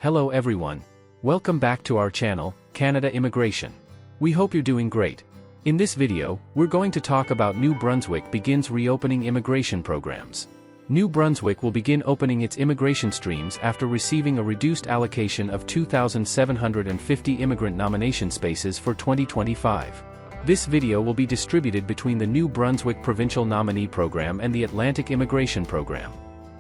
Hello everyone. Welcome back to our channel, Canada Immigration. We hope you're doing great. In this video, we're going to talk about New Brunswick begins reopening immigration programs. New Brunswick will begin opening its immigration streams after receiving a reduced allocation of 2,750 immigrant nomination spaces for 2025. This video will be distributed between the New Brunswick Provincial Nominee Program and the Atlantic Immigration Program.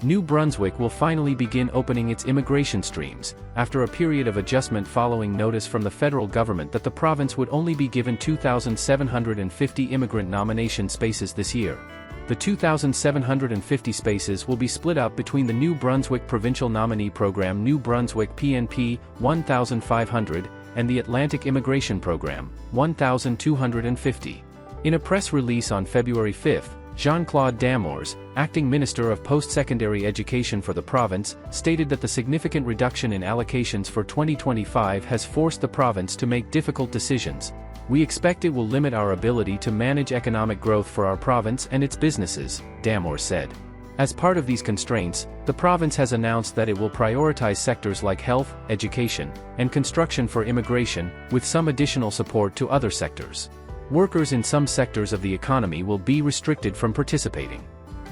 New Brunswick will finally begin opening its immigration streams, after a period of adjustment following notice from the federal government that the province would only be given 2,750 immigrant nomination spaces this year. The 2,750 spaces will be split up between the New Brunswick Provincial Nominee Program New Brunswick PNP, 1,500, and the Atlantic Immigration Program, 1,250. In a press release on February 5, Jean-Claude Damours, acting Minister of Post-Secondary Education for the province, stated that the significant reduction in allocations for 2025 has forced the province to make difficult decisions. We expect it will limit our ability to manage economic growth for our province and its businesses, Damours said. As part of these constraints, the province has announced that it will prioritize sectors like health, education, and construction for immigration, with some additional support to other sectors. Workers in some sectors of the economy will be restricted from participating.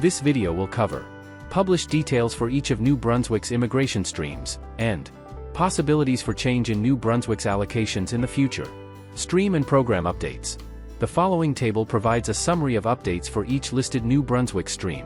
This video will cover published details for each of New Brunswick's immigration streams, and possibilities for change in New Brunswick's allocations in the future. Stream and program updates. The following table provides a summary of updates for each listed New Brunswick stream.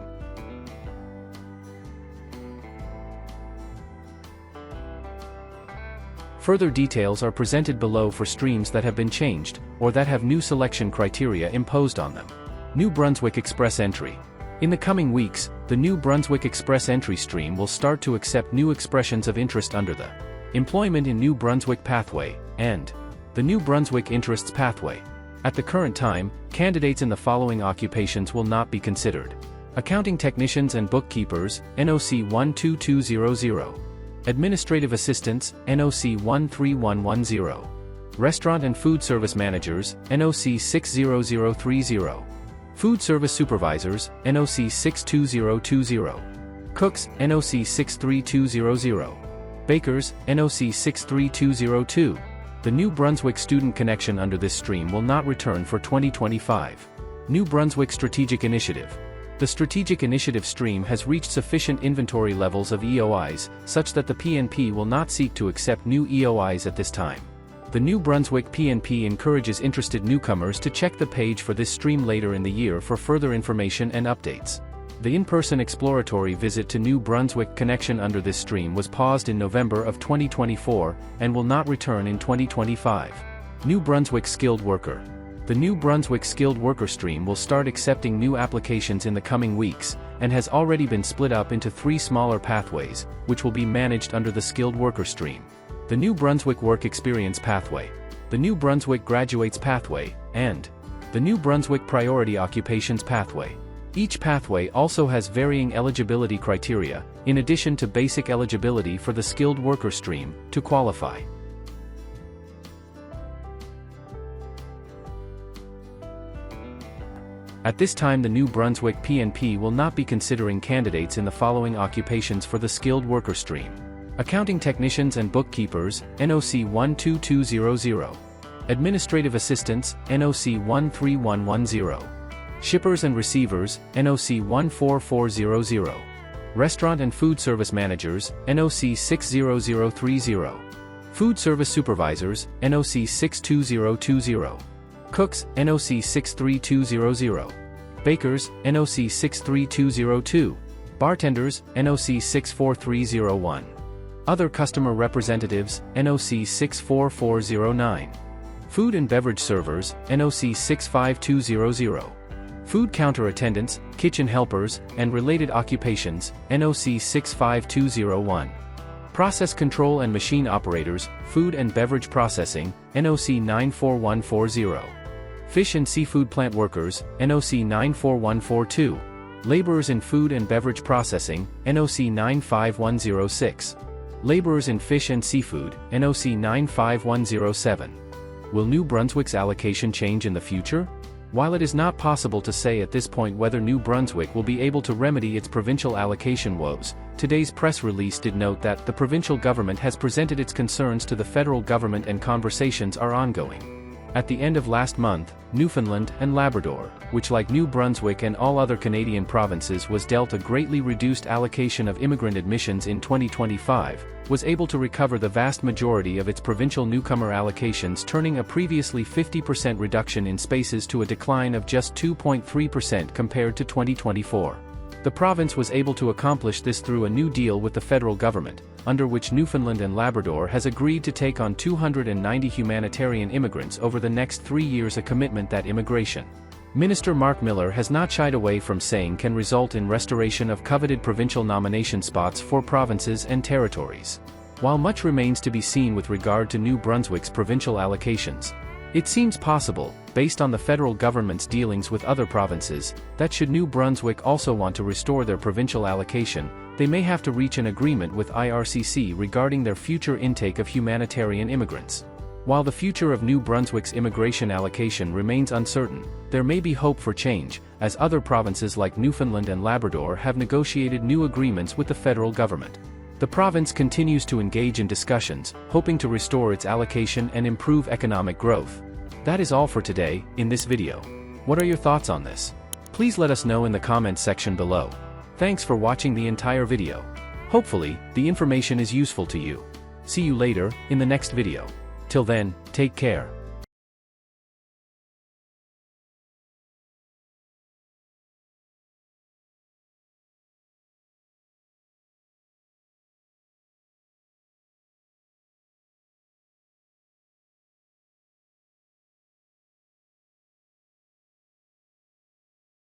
Further details are presented below for streams that have been changed, or that have new selection criteria imposed on them. New Brunswick Express Entry. In the coming weeks, the New Brunswick Express Entry stream will start to accept new expressions of interest under the Employment in New Brunswick Pathway, and the New Brunswick Interests Pathway. At the current time, candidates in the following occupations will not be considered: Accounting Technicians and Bookkeepers, NOC 12200. Administrative Assistants, NOC 13110. Restaurant and Food Service Managers, NOC 60030. Food Service Supervisors, NOC 62020. Cooks, NOC 63200. Bakers, NOC 63202. The New Brunswick Student Connection under this stream will not return for 2025. New Brunswick Strategic Initiative. The Strategic Initiative stream has reached sufficient inventory levels of EOIs, such that the PNP will not seek to accept new EOIs at this time. The New Brunswick PNP encourages interested newcomers to check the page for this stream later in the year for further information and updates. The in-person exploratory visit to New Brunswick Connection under this stream was paused in November of 2024, and will not return in 2025. New Brunswick Skilled Worker. The New Brunswick Skilled Worker stream will start accepting new applications in the coming weeks, and has already been split up into 3 smaller pathways, which will be managed under the Skilled Worker stream: the New Brunswick Work Experience Pathway, the New Brunswick Graduates Pathway, and the New Brunswick Priority Occupations Pathway. Each pathway also has varying eligibility criteria, in addition to basic eligibility for the Skilled Worker stream, to qualify. At this time, the New Brunswick PNP will not be considering candidates in the following occupations for the Skilled Worker stream: Accounting Technicians and Bookkeepers, NOC 12200. Administrative Assistants, NOC 13110. Shippers and Receivers, NOC 14400. Restaurant and Food Service Managers, NOC 60030. Food Service Supervisors, NOC 62020. Cooks, NOC 63200. Bakers, NOC 63202. Bartenders, NOC 64301. Other Customer Representatives, NOC 64409. Food and Beverage Servers, NOC 65200. Food Counter Attendants, Kitchen Helpers, and Related Occupations, NOC 65201. Process Control and Machine Operators, Food and Beverage Processing, NOC 94140. Fish and Seafood Plant Workers, NOC 94142. Laborers in Food and Beverage Processing, NOC 95106. Laborers in Fish and Seafood, NOC 95107. Will New Brunswick's allocation change in the future? While it is not possible to say at this point whether New Brunswick will be able to remedy its provincial allocation woes, today's press release did note that the provincial government has presented its concerns to the federal government and conversations are ongoing. At the end of last month, Newfoundland and Labrador, which like New Brunswick and all other Canadian provinces was dealt a greatly reduced allocation of immigrant admissions in 2025, was able to recover the vast majority of its provincial newcomer allocations, turning a previously 50% reduction in spaces to a decline of just 2.3% compared to 2024. The province was able to accomplish this through a new deal with the federal government, under which Newfoundland and Labrador has agreed to take on 290 humanitarian immigrants over the next 3 years, a commitment that immigration Minister Mark Miller has not shied away from saying can result in restoration of coveted provincial nomination spots for provinces and territories. While much remains to be seen with regard to New Brunswick's provincial allocations, it seems possible, based on the federal government's dealings with other provinces, that should New Brunswick also want to restore their provincial allocation, they may have to reach an agreement with IRCC regarding their future intake of humanitarian immigrants. While the future of New Brunswick's immigration allocation remains uncertain, there may be hope for change, as other provinces like Newfoundland and Labrador have negotiated new agreements with the federal government. The province continues to engage in discussions, hoping to restore its allocation and improve economic growth. That is all for today, in this video. What are your thoughts on this? Please let us know in the comments section below. Thanks for watching the entire video. Hopefully, the information is useful to you. See you later, in the next video. Till then, take care.